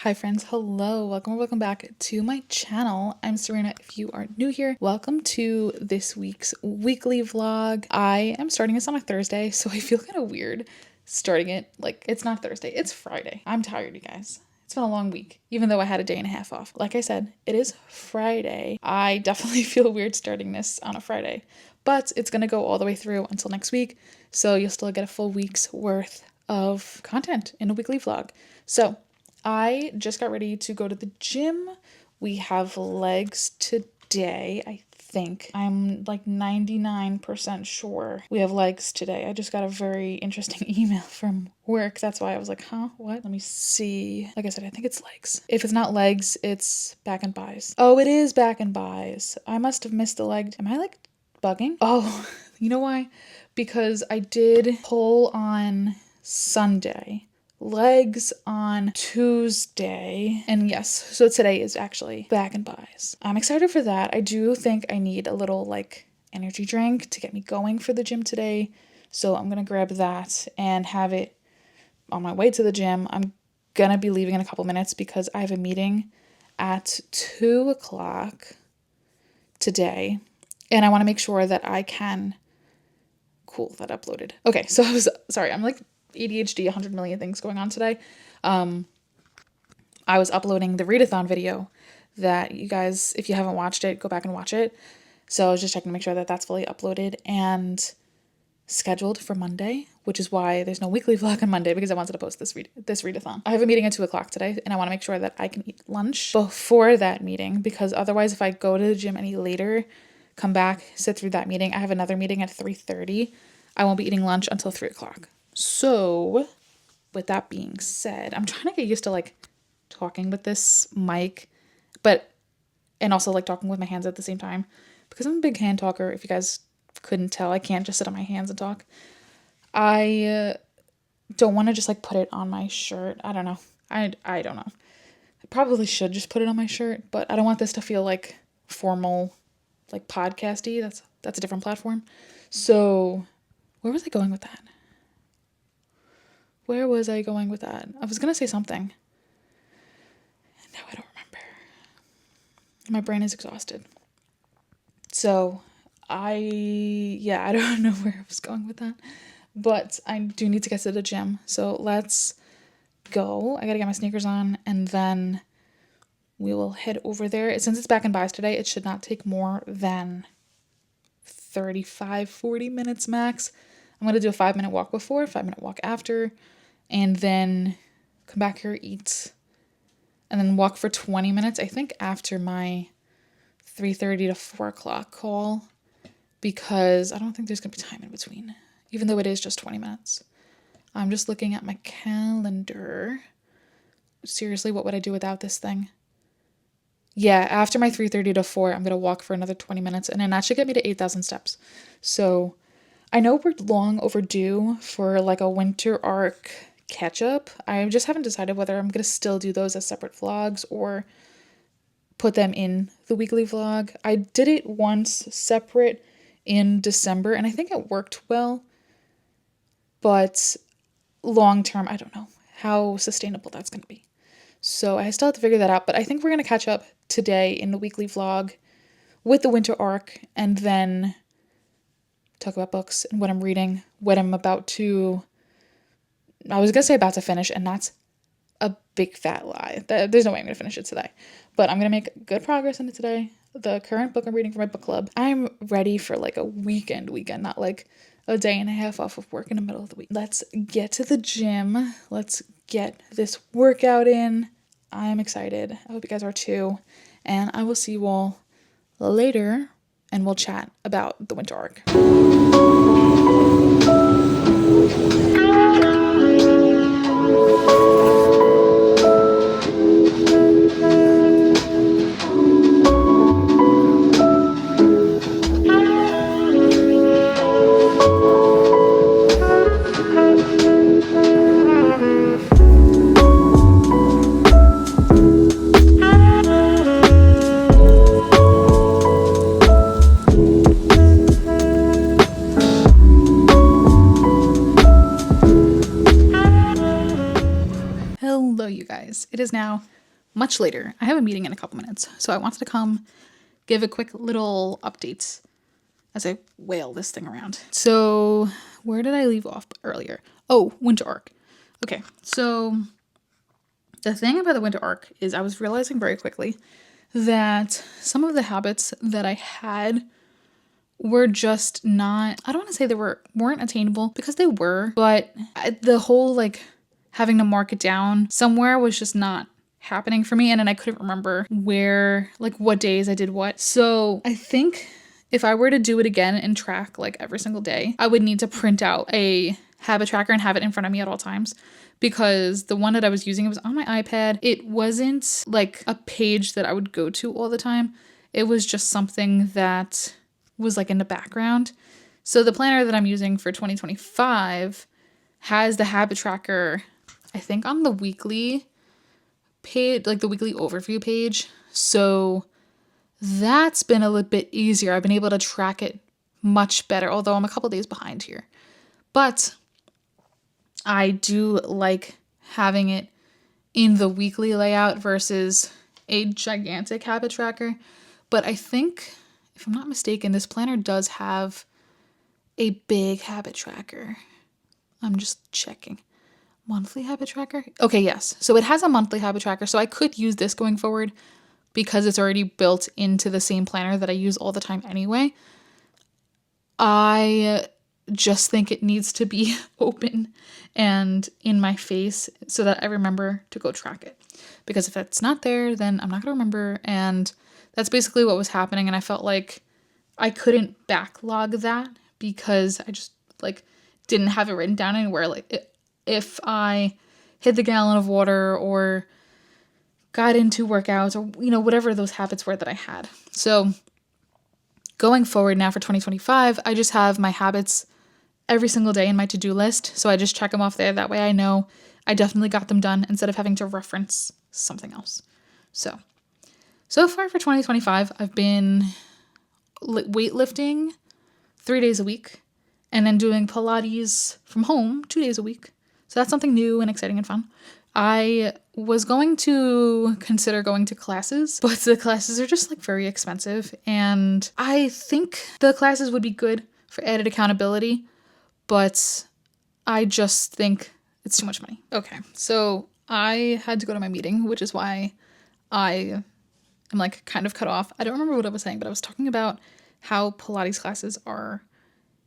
Hi friends, hello, welcome back to my channel. I'm Serena. If you are new here, welcome to this week's weekly vlog. I am starting this on a Thursday, so I feel kind of weird starting it like it's not Thursday, it's Friday. I'm tired, you guys. It's been a long week, even though I had a day and a half off. Like I said, it is Friday. I definitely feel weird starting this on a Friday, but it's gonna go all the way through until next week, so you'll still get a full week's worth of content in a weekly vlog. So I just got ready to go to the gym. We have legs today, I think. I'm like 99% sure we have legs today. I just got a very interesting email from work. That's why I was like, huh, what? Let me see. Like I said, I think it's legs. If it's not legs, it's back and buys. Oh, it is back and buys. I must have missed the leg. Am I like bugging? Oh, you know why? Because I did pull on Sunday, legs on Tuesday, and yes, so today is actually back and buys. I'm excited for that. I do think I need a little like energy drink to get me going for the gym today, so I'm gonna grab that and have it on my way to the gym. I'm gonna be leaving in a couple minutes because I have a meeting at 2 o'clock today, and I want to make sure that I can. Cool, that uploaded. Okay, so I was sorry, I'm like ADHD, 100 million things going on today. I was uploading the readathon video that you guys, if you haven't watched it, go back and watch it. So I was just checking to make sure that that's fully uploaded and scheduled for Monday, which is why there's no weekly vlog on Monday, because I wanted to post this readathon. I have a meeting at 2 o'clock today, and I want to make sure that I can eat lunch before that meeting, because otherwise if I go to the gym any later, come back, sit through that meeting, I have another meeting at 3:30, I won't be eating lunch until 3 o'clock. So with that being said, I'm trying to get used to like talking with this mic, and also like talking with my hands at the same time, because I'm a big hand talker. If you guys couldn't tell, I can't just sit on my hands and talk. I don't want to just like put it on my shirt. I don't know. I don't know. I probably should just put it on my shirt, but I don't want this to feel like formal, like podcasty. That's a different platform. So where was I going with that? I was going to say something, and now I don't remember. My brain is exhausted. So I don't know where I was going with that, but I do need to get to the gym. So let's go. I got to get my sneakers on, and then we will head over there. Since it's back and buys today, it should not take more than 35-40 minutes max. I'm going to do a 5-minute walk before, 5-minute walk after, and then come back here, eat, and then walk for 20 minutes, I think, after my 3:30 to 4 o'clock call, because I don't think there's going to be time in between, even though it is just 20 minutes. I'm just looking at my calendar. Seriously, what would I do without this thing? Yeah, after my 3:30 to 4, I'm going to walk for another 20 minutes, and then that should get me to 8,000 steps. So I know we're long overdue for like a winter arc catch up. I just haven't decided whether I'm going to still do those as separate vlogs or put them in the weekly vlog. I did it once separate in December, and I think it worked well, but long term, I don't know how sustainable that's going to be. So I still have to figure that out, but I think we're going to catch up today in the weekly vlog with the winter arc, and then talk about books and what I'm reading, what I'm about to finish, and that's a big fat lie. There's no way I'm going to finish it today, but I'm going to make good progress in it today. The current book I'm reading for my book club, I'm ready for like a weekend, not like a day and a half off of work in the middle of the week. Let's get to the gym. Let's get this workout in. I am excited. I hope you guys are too. And I will see you all later, and we'll chat about the winter arc. much later. I have a meeting in a couple minutes, so I wanted to come give a quick little update as I wail this thing around. So where did I leave off earlier? Oh, winter arc. Okay, so the thing about the winter arc is I was realizing very quickly that some of the habits that I had were just not, I don't want to say they weren't attainable, because they were, but the whole like having to mark it down somewhere was just not happening for me. And then I couldn't remember where, like what days I did what. So I think if I were to do it again and track like every single day, I would need to print out a habit tracker and have it in front of me at all times, because the one that I was using, it was on my iPad. It wasn't like a page that I would go to all the time. It was just something that was like in the background. So the planner that I'm using for 2025 has the habit tracker, I think, on the weekly page, like the weekly overview page. So that's been a little bit easier. I've been able to track it much better, although I'm a couple days behind here. But I do like having it in the weekly layout versus a gigantic habit tracker. But I think, if I'm not mistaken, this planner does have a big habit tracker. I'm just checking. Monthly habit tracker? Okay, yes. So it has a monthly habit tracker. So I could use this going forward because it's already built into the same planner that I use all the time anyway. I just think it needs to be open and in my face so that I remember to go track it. Because if it's not there, then I'm not going to remember. And that's basically what was happening. And I felt like I couldn't backlog that because I just like didn't have it written down anywhere. Like if I hit the gallon of water or got into workouts or, you know, whatever those habits were that I had. So going forward now for 2025, I just have my habits every single day in my to-do list. So I just check them off there. That way I know I definitely got them done instead of having to reference something else. So far for 2025, I've been weightlifting 3 days a week and then doing Pilates from home 2 days a week. So that's something new and exciting and fun. I was going to consider going to classes, but the classes are just like very expensive. And I think the classes would be good for added accountability, but I just think it's too much money. Okay, so I had to go to my meeting, which is why I am like kind of cut off. I don't remember what I was saying, but I was talking about how Pilates classes are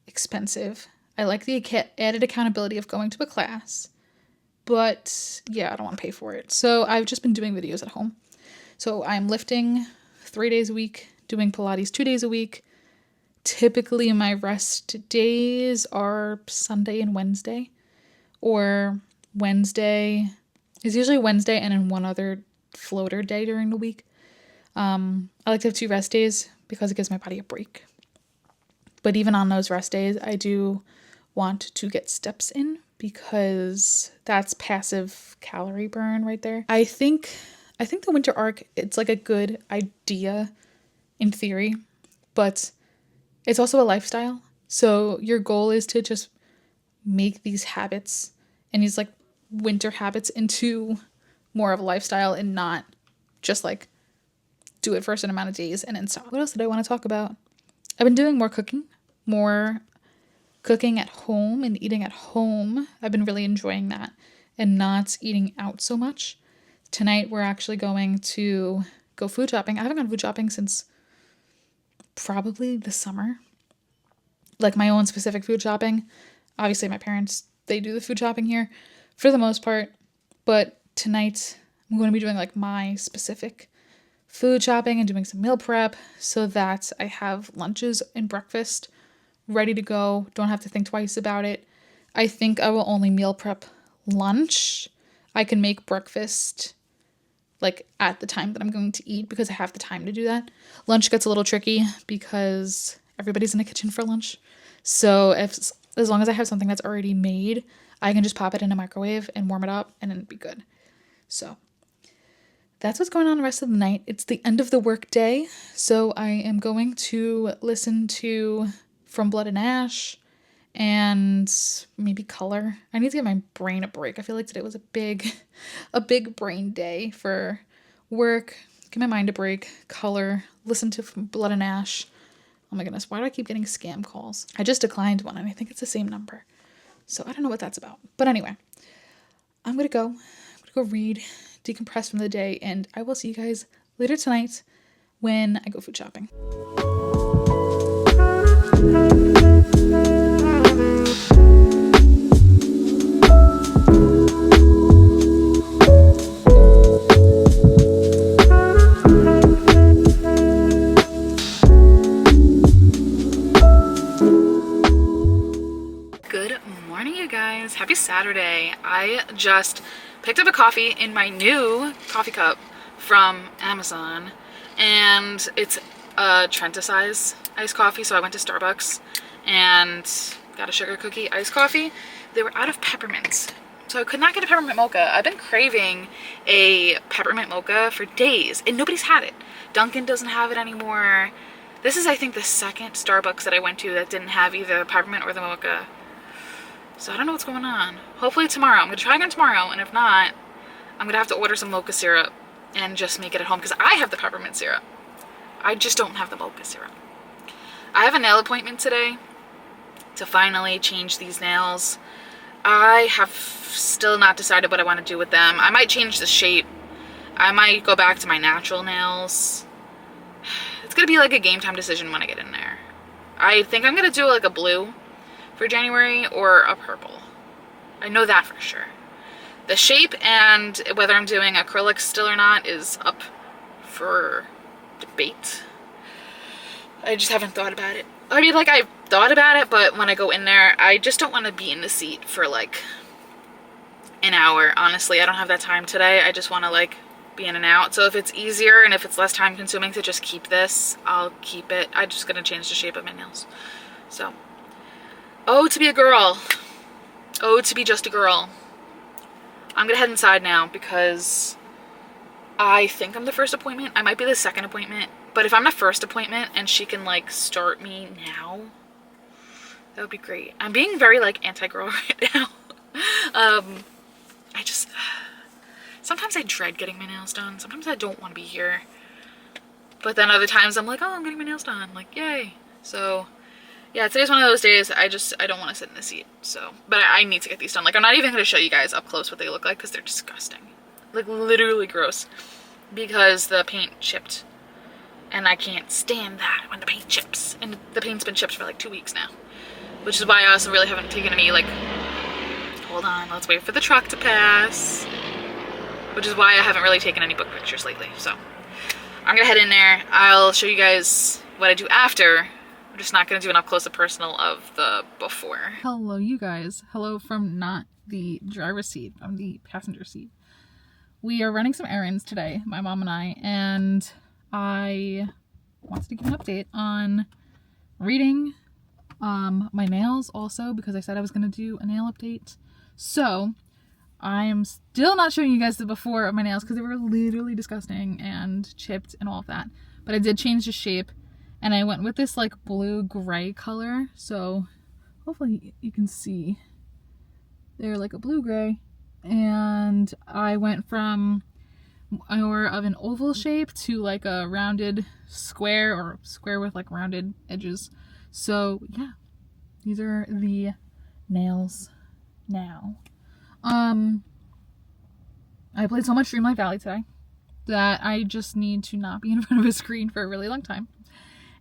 expensive. I like the added accountability of going to a class, but yeah, I don't want to pay for it. So I've just been doing videos at home. So I'm lifting 3 days a week, doing Pilates 2 days a week. Typically my rest days are Sunday and Wednesday, or Wednesday is usually Wednesday and then one other floater day during the week. I like to have 2 rest days because it gives my body a break. But even on those rest days, I do want to get steps in because that's passive calorie burn right there. I think the winter arc, it's like a good idea in theory, but it's also a lifestyle. So your goal is to just make these habits and these like winter habits into more of a lifestyle and not just like do it for a certain amount of days and then stop. What else did I want to talk about? I've been doing more cooking at home and eating at home. I've been really enjoying that and not eating out so much. Tonight we're actually going to go food shopping. I haven't gone food shopping since probably the summer. Like my own specific food shopping. Obviously my parents, they do the food shopping here for the most part. But tonight I'm going to be doing like my specific food shopping and doing some meal prep so that I have lunches and breakfast ready to go. Don't have to think twice about it. I think I will only meal prep lunch. I can make breakfast like at the time that I'm going to eat because I have the time to do that. Lunch gets a little tricky because everybody's in the kitchen for lunch. So as long as I have something that's already made, I can just pop it in a microwave and warm it up and then it'd be good. So that's what's going on the rest of the night. It's the end of the work day, so I am going to listen to From Blood and Ash and maybe Color. I need to give my brain a break. I feel like today was a big brain day for work, give my mind a break, color, listen to Blood and Ash. Oh my goodness, why do I keep getting scam calls? I just declined one and I think it's the same number. So I don't know what that's about. But anyway, I'm gonna go read, decompress from the day, and I will see you guys later tonight when I go food shopping. Good morning, you guys. Happy Saturday. I just picked up a coffee in my new coffee cup from Amazon, and it's a Trenta size iced coffee. So I went to Starbucks and got a sugar cookie iced coffee. They were out of peppermint, so I could not get a peppermint mocha. I've been craving a peppermint mocha for days and nobody's had it. Dunkin' doesn't have it anymore. This is, I think, the second Starbucks that I went to that didn't have either the peppermint or the mocha. So I don't know what's going on. Hopefully tomorrow. I'm going to try again tomorrow, and if not, I'm going to have to order some mocha syrup and just make it at home because I have the peppermint syrup. I just don't have the mocha syrup. I have a nail appointment today to finally change these nails. I have still not decided what I want to do with them. I might change the shape. I might go back to my natural nails. It's going to be like a game time decision when I get in there. I think I'm going to do like a blue for January or a purple. I know that for sure. The shape and whether I'm doing acrylics still or not is up for debate. I just haven't thought about it. I mean, like, I've thought about it, but when I go in there, I just don't want to be in the seat for like an hour. Honestly, I don't have that time today. I just want to like be in and out. So if it's easier and if it's less time consuming to just keep this, I'll keep it. I'm just gonna change the shape of my nails. So, oh, to be a girl. Oh, to be just a girl. I'm gonna head inside now because I think I'm the first appointment. I might be the second appointment. But if I'm the first appointment and she can like start me now, that would be great. I'm being very like anti-girl right now. I just, sometimes I dread getting my nails done. Sometimes I don't want to be here. But then other times I'm like, oh, I'm getting my nails done. Like, yay. So yeah, today's one of those days I don't want to sit in the seat. So, but I need to get these done. Like, I'm not even going to show you guys up close what they look like because they're disgusting. Like, literally gross. Because the paint chipped. And I can't stand that when the paint chips. And the paint's been chipped for like 2 weeks now. Which is why I also really haven't taken any, like, hold on, let's wait for the truck to pass. Which is why I haven't really taken any book pictures lately. So, I'm gonna head in there. I'll show you guys what I do after. I'm just not gonna do an up close and personal of the before. Hello, you guys. Hello from not the driver's seat, from the passenger seat. We are running some errands today, my mom and I, and I wanted to give an update on reading my nails also, because I said I was going to do a nail update. So I am still not showing you guys the before of my nails because they were literally disgusting and chipped and all of that. But I did change the shape and I went with this like blue-gray color. So hopefully you can see they're like a blue-gray. And I went from more of an oval shape to like a rounded square, or square with like rounded edges. So yeah, these are the nails now. I played so much Dreamlight Valley today that I just need to not be in front of a screen for a really long time.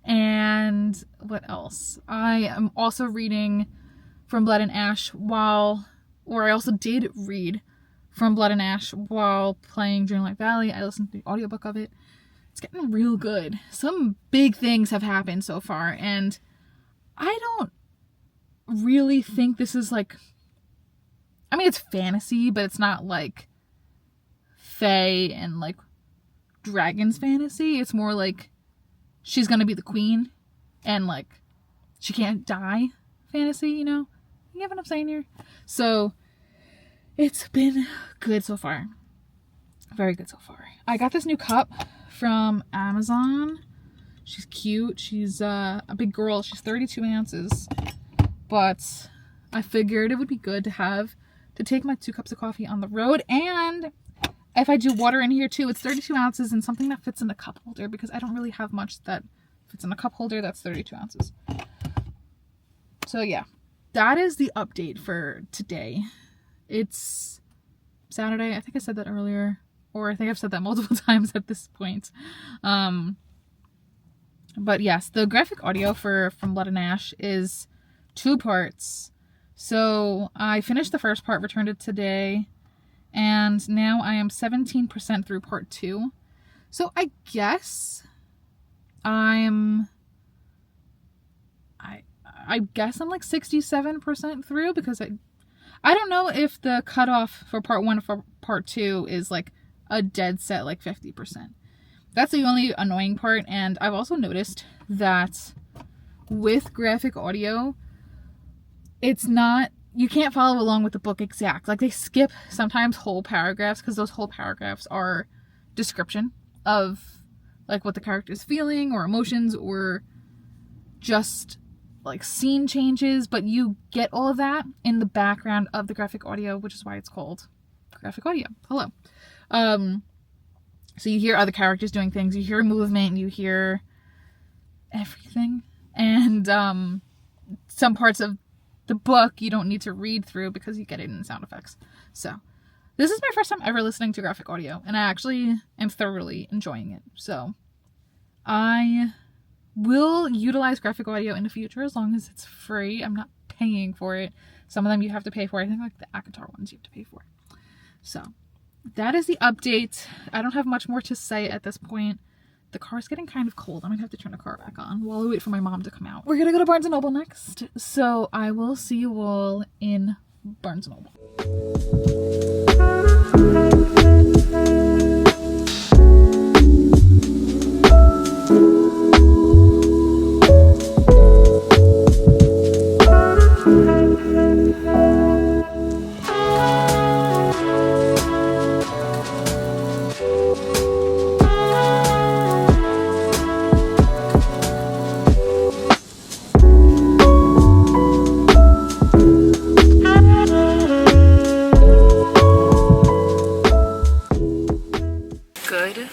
And what else? I am also reading From Blood and Ash I also did read From Blood and Ash while playing Dreamlight Valley. I listened to the audiobook of it. It's getting real good. Some big things have happened so far, and I don't really think this is like, I mean, it's fantasy, but it's not like fae and like dragons fantasy. It's more like she's gonna be the queen and like she can't die fantasy, you know? You get what I'm saying here? So it's been good so far. Very good so far. I got this new cup from Amazon. She's cute. She's a big girl. She's 32 ounces. But I figured it would be good to have to take my 2 cups of coffee on the road. And If I do water in here too, it's 32 ounces and something that fits in a cup holder because I don't really have much that fits in a cup holder that's 32 ounces. So yeah, that is the update for today. It's Saturday. I think I said that earlier, or I think I've said that multiple times at this point. But yes, the graphic audio from Blood and Ash is 2 parts. So I finished the first part, returned it today, and now I am 17% through part 2. So I guess I guess I'm like 67% through, because I don't know if the cutoff for part 1 for part 2 is like a dead set like 50%. That's the only annoying part. And I've also noticed that with graphic audio, it's not, you can't follow along with the book exact. Like, they skip sometimes whole paragraphs because those whole paragraphs are description of like what the character is feeling or emotions or just like scene changes, but you get all of that in the background of the graphic audio, which is why it's called graphic audio. Hello. So you hear other characters doing things, you hear movement, you hear everything. And some parts of the book you don't need to read through because you get it in sound effects. So this is my first time ever listening to graphic audio, and I actually am thoroughly enjoying it. So I will utilize graphic audio in the future as long as it's free. I'm not paying for it. Some of them you have to pay for. I think like the ACOTAR ones you have to pay for. So that is the update. I don't have much more to say at this point. The car's getting kind of cold. I'm gonna have to turn the car back on while we wait for my mom to come out. We're gonna go to Barnes & Noble next. So I will see you all in Barnes & Noble. Good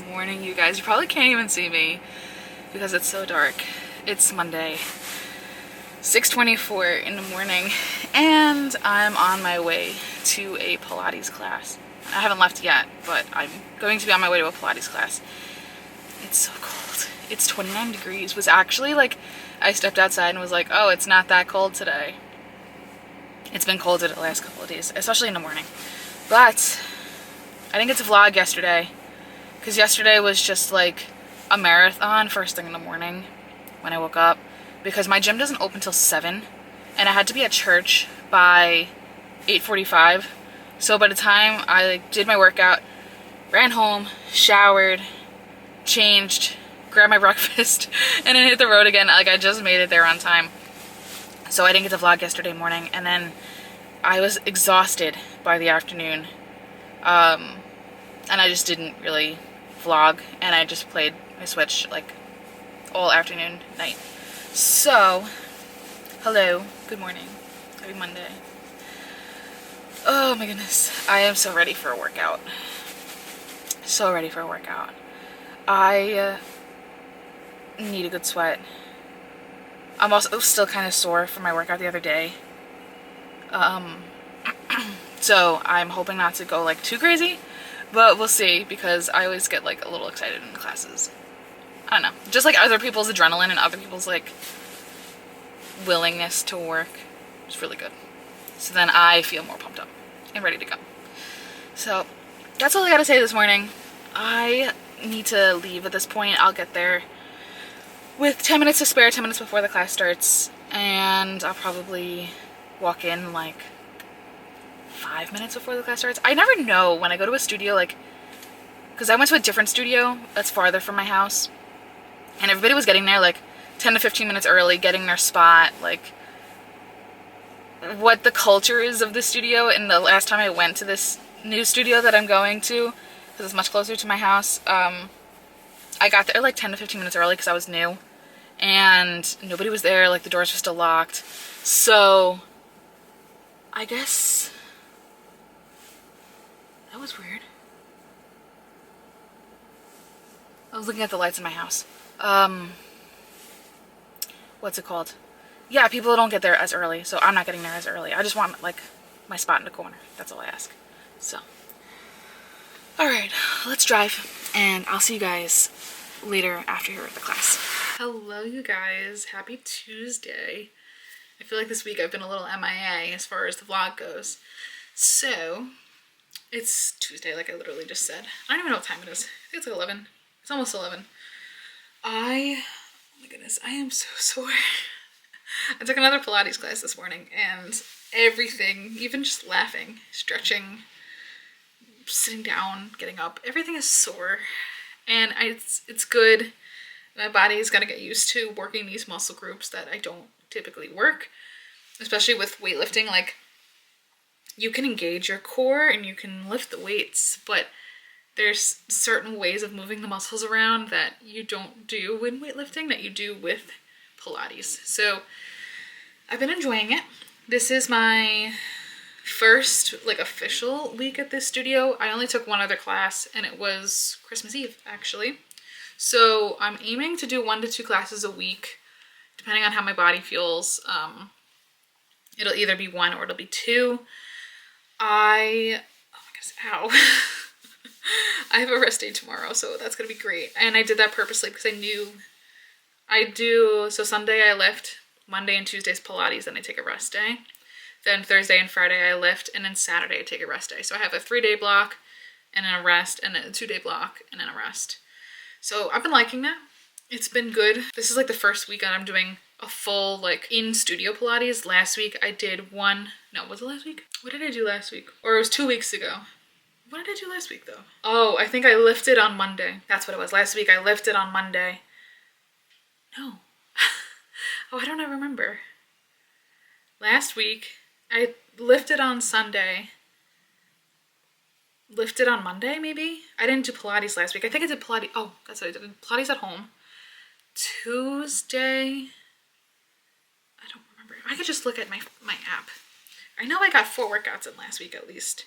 morning, you guys. You probably can't even see me because it's so dark. It's Monday, 6:24 in the morning, and I'm on my way to a Pilates class. I haven't left yet, but I'm going to be on my way to a Pilates class. It's so cold. It's 29 degrees. Was actually like, I stepped outside and was like, oh, it's not that cold today. It's been colder the last couple of days, especially in the morning. But I didn't get to vlog yesterday because yesterday was just like a marathon first thing in the morning when I woke up, because my gym doesn't open till 7 and I had to be at church by 8:45. So by the time I like did my workout, ran home, showered, changed, grabbed my breakfast, and then hit the road again. Like, I just made it there on time. So I didn't get to vlog yesterday morning, and then I was exhausted by the afternoon. And I just didn't really vlog, and I just played my Switch like all afternoon, night. So, hello, good morning, happy Monday. Oh my goodness, I am so ready for a workout. So ready for a workout. I need a good sweat. I'm also still kind of sore from my workout the other day. So I'm hoping not to go like too crazy, but we'll see, because I always get like a little excited in classes. I don't know, just like other people's adrenaline and other people's like willingness to work. It's really good. So then I feel more pumped up and ready to go. So that's all I gotta say this morning. I need to leave at this point. I'll get there with 10 minutes to spare, 10 minutes before the class starts, and I'll probably walk in like 5 minutes before the class starts. I never know when I go to a studio, like, because I went to a different studio that's farther from my house, and everybody was getting there like 10 to 15 minutes early, getting their spot, like what the culture is of the studio. And the last time I went to this new studio that I'm going to, because it's much closer to my house, I got there like 10 to 15 minutes early because I was new, and nobody was there, like the doors were still locked. So I guess that was weird. I was looking at the lights in my house. What's it called? Yeah, people don't get there as early, so I'm not getting there as early. I just want, like, my spot in the corner. That's all I ask. So, alright, let's drive, and I'll see you guys later after you're at the class. Hello, you guys. Happy Tuesday. I feel like this week I've been a little MIA as far as the vlog goes. So, it's Tuesday, like I literally just said. I don't even know what time it is. I think it's like 11. It's almost 11. Oh my goodness, I am so sore. I took another Pilates class this morning and everything, even just laughing, stretching, sitting down, getting up, everything is sore. And it's good. My body's got to get used to working these muscle groups that I don't typically work, especially with weightlifting. Like, you can engage your core and you can lift the weights, but there's certain ways of moving the muscles around that you don't do in weightlifting that you do with Pilates. So I've been enjoying it. This is my first like official week at this studio. I only took one other class and it was Christmas Eve actually. So I'm aiming to do 1 to 2 classes a week, depending on how my body feels. It'll either be 1 or it'll be 2. Oh my goodness, ow. I have a rest day tomorrow, so that's gonna be great. And I did that purposely because I knew so Sunday I lift, Monday and Tuesday's Pilates, then I take a rest day. Then Thursday and Friday I lift, and then Saturday I take a rest day. So I have a 3-day block, and then a rest, and then a 2-day block, and then a rest. So I've been liking that. It's been good. This is like the first week I'm doing a full like in studio Pilates. Last week I did one, no, was it last week? What did I do last week? Or it was 2 weeks ago. What did I do last week though? Oh, I think I lifted on Monday. That's what it was. Last week I lifted on Monday. No. Oh, I don't remember. Last week I lifted on Sunday. Lifted on Monday maybe? I didn't do Pilates last week. I think I did Pilates. Oh, that's what I did. Pilates at home. Tuesday. I don't remember. I could just look at my app. I know I got 4 workouts in last week at least.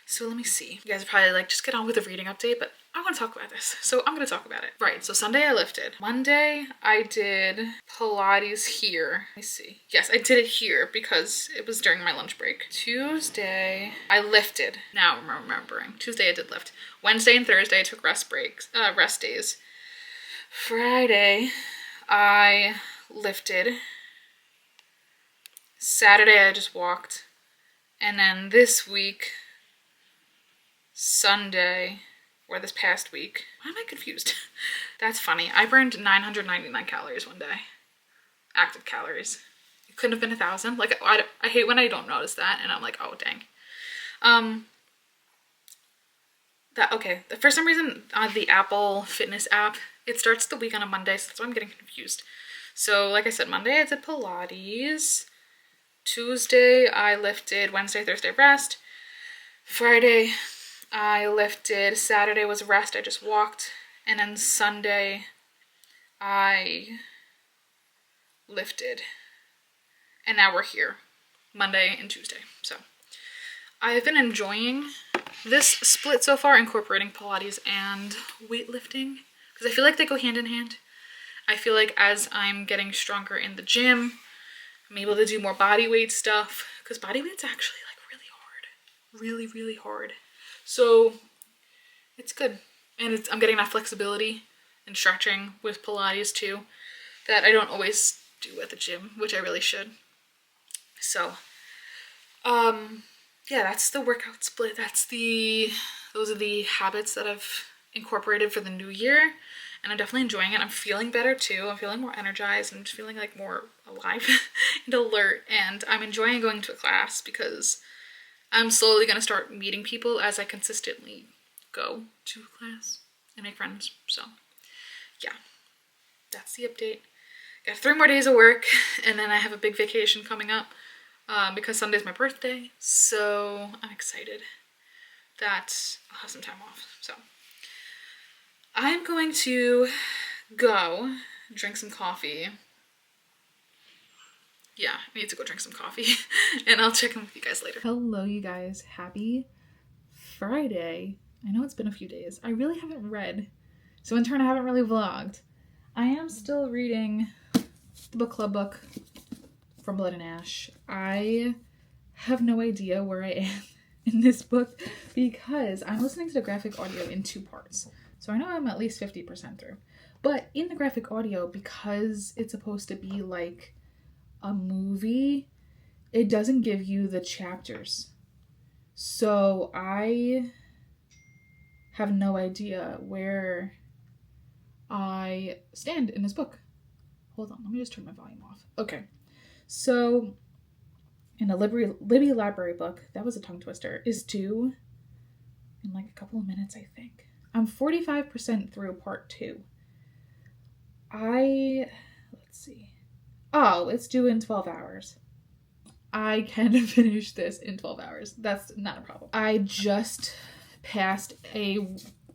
So let me see. You guys are probably like, just get on with the reading update, but I want to talk about this. So I'm going to talk about it. Right, so Sunday I lifted. Monday I did Pilates here. Let me see. Yes, I did it here because it was during my lunch break. Tuesday I lifted. Now I'm remembering. Tuesday I did lift. Wednesday and Thursday I took rest days. Friday I lifted. Saturday I just walked. And then this week, Sunday, or this past week, why am I confused? That's funny. I burned 999 calories one day. Active calories. It couldn't have been 1,000. Like, I hate when I don't notice that, and I'm like, oh, dang. Okay, for some reason, on the Apple Fitness app, it starts the week on a Monday, so that's why I'm getting confused. So, like I said, Monday I did Pilates. Tuesday I lifted. Wednesday, Thursday, rest. Friday I lifted. Saturday was rest, I just walked. And then Sunday I lifted. And now we're here, Monday and Tuesday. So I've been enjoying this split so far, incorporating Pilates and weightlifting, because I feel like they go hand in hand. I feel like as I'm getting stronger in the gym, I'm able to do more body weight stuff, because body weight's actually like really hard. Really, really hard. So it's good. And I'm getting that flexibility and stretching with Pilates too that I don't always do at the gym, which I really should. So, yeah, that's the workout split. Those are the habits that I've incorporated for the new year. And I'm definitely enjoying it. I'm feeling better too. I'm feeling more energized. I'm just feeling like more alive and alert. And I'm enjoying going to a class because I'm slowly going to start meeting people as I consistently go to class and make friends. So yeah, that's the update. Got 3 more days of work and then I have a big vacation coming up because Sunday's my birthday. So I'm excited that I'll have some time off. So I'm going to go drink some coffee. Yeah, I need to go drink some coffee and I'll check in with you guys later. Hello, you guys. Happy Friday. I know it's been a few days. I really haven't read So in turn, I haven't really vlogged. I am still reading the book club book from Blood and Ash. I have no idea where I am in this book because I'm listening to the graphic audio in 2 parts. So I know I'm at least 50% through. But in the graphic audio, because it's supposed to be like a movie, it doesn't give you the chapters. So I have no idea where I stand in this book. Hold on, let me just turn my volume off. Okay. So in a Libby library book, that was a tongue twister, is due in like a couple of minutes, I think. I'm 45% through part 2. Let's see. Oh, it's due in 12 hours. I can finish this in 12 hours. That's not a problem. I just passed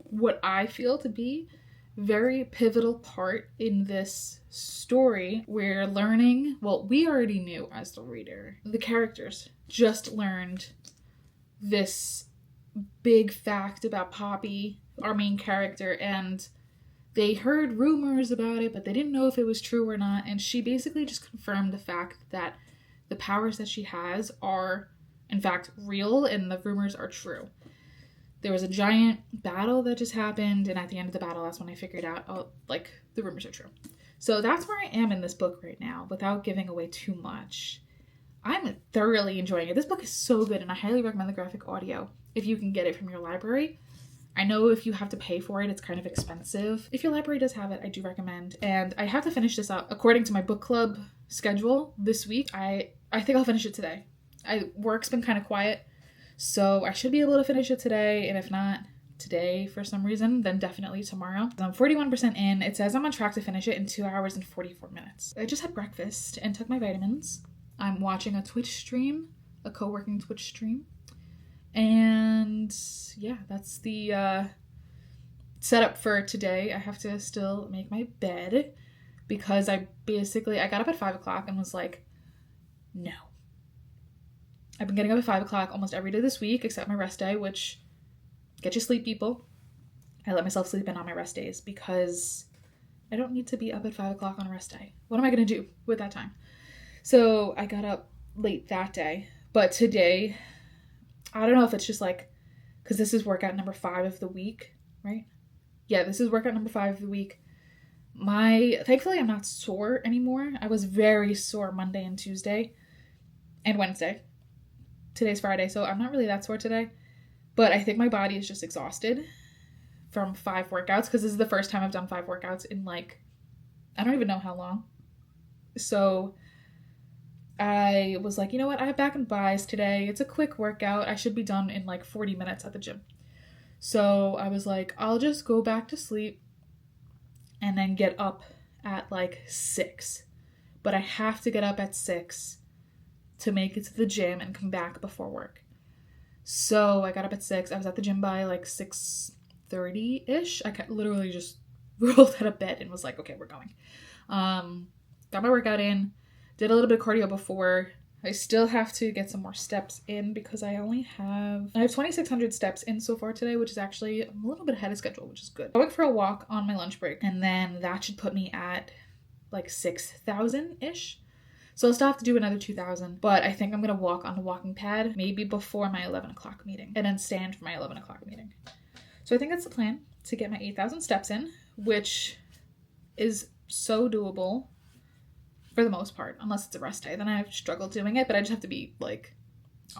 what I feel to be very pivotal part in this story. We're learning, well, we already knew as the reader. The characters just learned this big fact about Poppy, our main character, and they heard rumors about it, but they didn't know if it was true or not. And she basically just confirmed the fact that the powers that she has are, in fact, real and the rumors are true. There was a giant battle that just happened, and at the end of the battle, that's when I figured out, oh, like, the rumors are true. So that's where I am in this book right now, without giving away too much. I'm thoroughly enjoying it. This book is so good, and I highly recommend the graphic audio if you can get it from your library. I know if you have to pay for it, it's kind of expensive. If your library does have it, I do recommend. And I have to finish this up according to my book club schedule this week. I think I'll finish it today. Work's been kind of quiet, so I should be able to finish it today. And if not today for some reason, then definitely tomorrow. I'm 41% in. It says I'm on track to finish it in 2 hours and 44 minutes. I just had breakfast and took my vitamins. I'm watching a Twitch stream, a co-working Twitch stream. And yeah, that's the setup for today. I have to still make my bed because I got up at 5 o'clock and was like, no. I've been getting up at 5 o'clock almost every day this week except my rest day, which get your sleep, people. I let myself sleep in on my rest days because I don't need to be up at 5 o'clock on a rest day. What am I going to do with that time? So I got up late that day, but today, I don't know if it's just like, because this is workout number 5 of the week, right? Yeah, this is workout number 5 of the week. Thankfully I'm not sore anymore. I was very sore Monday and Tuesday and Wednesday. Today's Friday, so I'm not really that sore today. But I think my body is just exhausted from 5 workouts, because this is the first time I've done 5 workouts in like, I don't even know how long. So I was like, you know what? I have back and buys today. It's a quick workout. I should be done in like 40 minutes at the gym. So I was like, I'll just go back to sleep and then get up at like 6. But I have to get up at 6 to make it to the gym and come back before work. So I got up at 6. I was at the gym by like 6:30-ish. I literally just rolled out of bed and was like, okay, we're going. Got my workout in. Did a little bit of cardio before. I still have to get some more steps in because I have 2,600 steps in so far today, which is actually a little bit ahead of schedule, which is good. I went for a walk on my lunch break, and then that should put me at like 6,000-ish. So I'll still have to do another 2,000, but I think I'm going to walk on the walking pad maybe before my 11 o'clock meeting, and then stand for my 11 o'clock meeting. So I think that's the plan, to get my 8,000 steps in, which is so doable for the most part, unless it's a rest day. Then I struggle doing it, but I just have to be like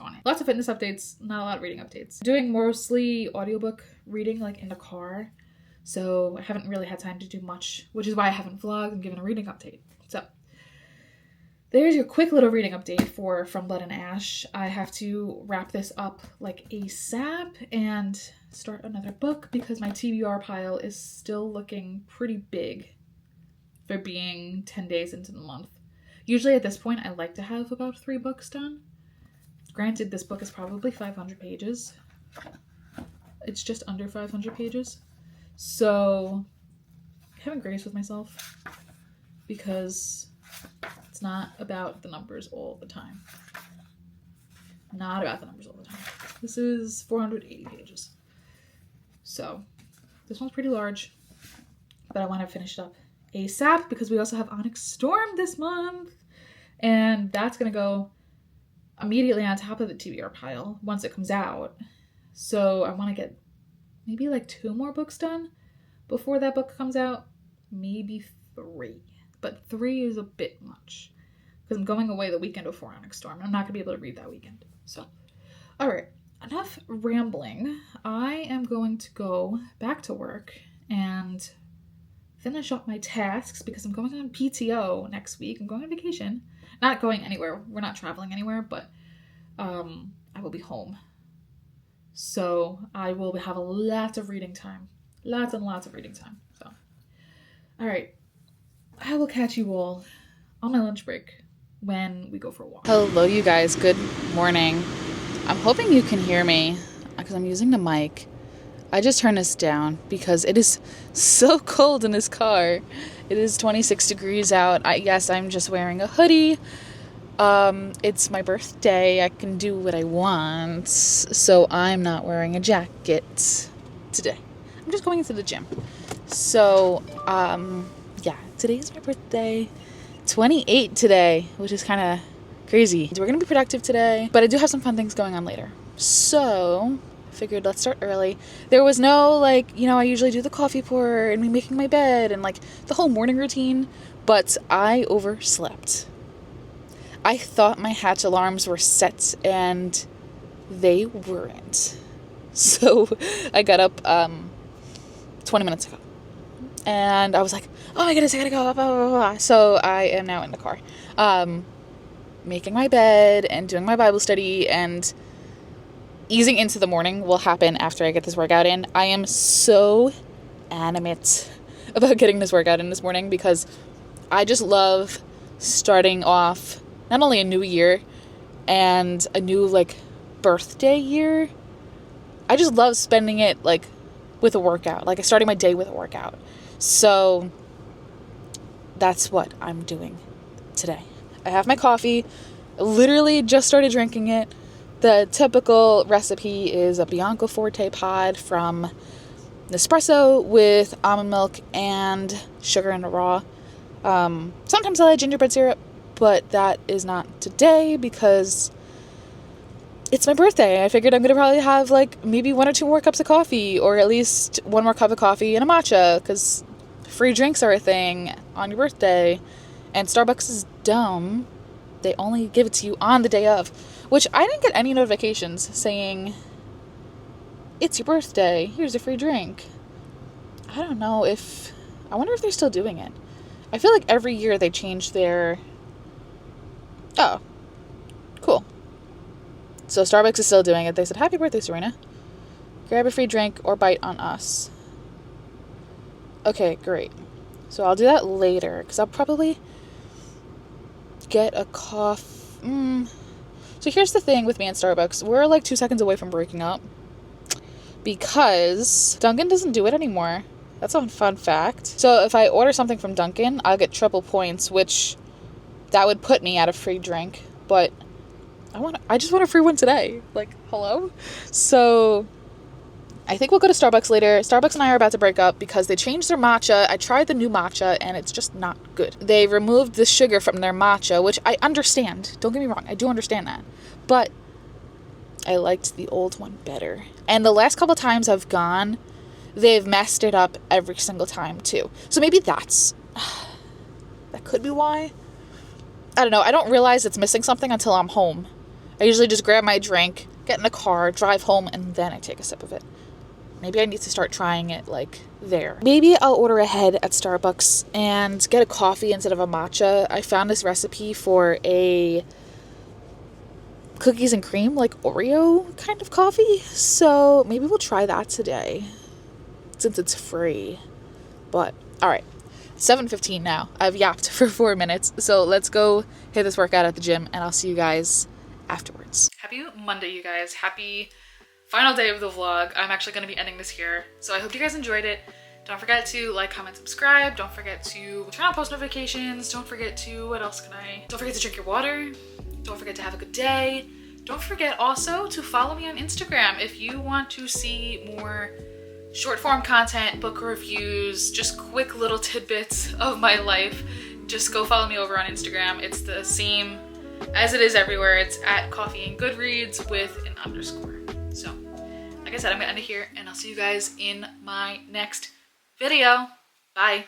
on it. Lots of fitness updates, not a lot of reading updates. Doing mostly audiobook reading like in the car, so I haven't really had time to do much, which is why I haven't vlogged and given a reading update. So there's your quick little reading update from Blood and Ash. I have to wrap this up like ASAP and start another book because my TBR pile is still looking pretty big for being 10 days into the month. Usually at this point, I like to have about 3 books done. Granted, this book is probably 500 pages. It's just under 500 pages. So, having grace with myself because it's not about the numbers all the time. Not about the numbers all the time. This is 480 pages. So, this one's pretty large. but I want to finish it up ASAP because we also have Onyx Storm this month. And that's going to go immediately on top of the TBR pile once it comes out. So I want to get maybe like 2 more books done before that book comes out. Maybe 3. But 3 is a bit much because I'm going away the weekend before Onyx Storm. I'm not going to be able to read that weekend. So, all right, enough rambling. I am going to go back to work and finish up my tasks because I'm going on PTO next week. I'm going on vacation. Not going anywhere. We're not traveling anywhere, but I will be home. So I will have a lot of reading time. Lots and lots of reading time. So, all right. I will catch you all on my lunch break when we go for a walk. Hello, you guys. Good morning. I'm hoping you can hear me because I'm using the mic. I just turned this down because it is so cold in this car. It is 26 degrees out. Yes, I'm just wearing a hoodie. It's my birthday. I can do what I want. So I'm not wearing a jacket today. I'm just going into the gym. So, yeah, today is my birthday. 28 today, which is kind of crazy. We're going to be productive today, but I do have some fun things going on later. So figured let's start early. There was no I usually do the coffee pour and me making my bed and the whole morning routine, but I overslept. I thought my hatch alarms were set and they weren't. So I got up 20 minutes ago and I was like, oh my goodness, I gotta go, blah, blah, blah, blah. So I am now in the car making my bed and doing my Bible study, and easing into the morning will happen after I get this workout in. I am so animate about getting this workout in this morning because I just love starting off not only a new year and a new birthday year. I just love spending it with a workout, starting my day with a workout. So that's what I'm doing today. I have my coffee. I literally just started drinking it. The typical recipe is a Bianco Forte pod from Nespresso with almond milk and sugar in a raw. Sometimes I like gingerbread syrup, but that is not today because it's my birthday. I figured I'm going to probably have maybe 1 or 2 more cups of coffee, or at least 1 more cup of coffee and a matcha, because free drinks are a thing on your birthday, and Starbucks is dumb. They only give it to you on the day of. Which I didn't get any notifications saying, it's your birthday, here's a free drink. I don't know I wonder if they're still doing it. I feel like every year they change their, oh, cool. So Starbucks is still doing it. They said, happy birthday, Serena. Grab a free drink or bite on us. Okay, great. So I'll do that later, because I'll probably get a coffee. So here's the thing with me and Starbucks. We're 2 seconds away from breaking up because Dunkin' doesn't do it anymore. That's a fun fact. So if I order something from Dunkin', I'll get triple points, which that would put me at a free drink. But I just want a free one today. Hello? So I think we'll go to Starbucks later. Starbucks and I are about to break up because they changed their matcha. I tried the new matcha and it's just not good. They removed the sugar from their matcha, which I understand. Don't get me wrong. I do understand that. But I liked the old one better. And the last couple times I've gone, they've messed it up every single time too. So maybe that could be why. I don't know. I don't realize it's missing something until I'm home. I usually just grab my drink, get in the car, drive home, and then I take a sip of it. Maybe I need to start trying it there. Maybe I'll order ahead at Starbucks and get a coffee instead of a matcha. I found this recipe for a cookies and cream, Oreo kind of coffee. So maybe we'll try that today since it's free. But all right, 7:15 now. I've yapped for 4 minutes. So let's go hit this workout at the gym and I'll see you guys afterwards. Happy Monday, you guys. Happy final day of the vlog. I'm actually going to be ending this here. So I hope you guys enjoyed it. Don't forget to like, comment, subscribe. Don't forget to turn on post notifications. Don't forget to, don't forget to drink your water. Don't forget to have a good day. Don't forget also to follow me on Instagram if you want to see more short form content, book reviews, just quick little tidbits of my life, just go follow me over on Instagram. It's the same as it is everywhere. It's at Coffee and Goodreads with an underscore. So, like I said, I'm gonna end it here and I'll see you guys in my next video. Bye.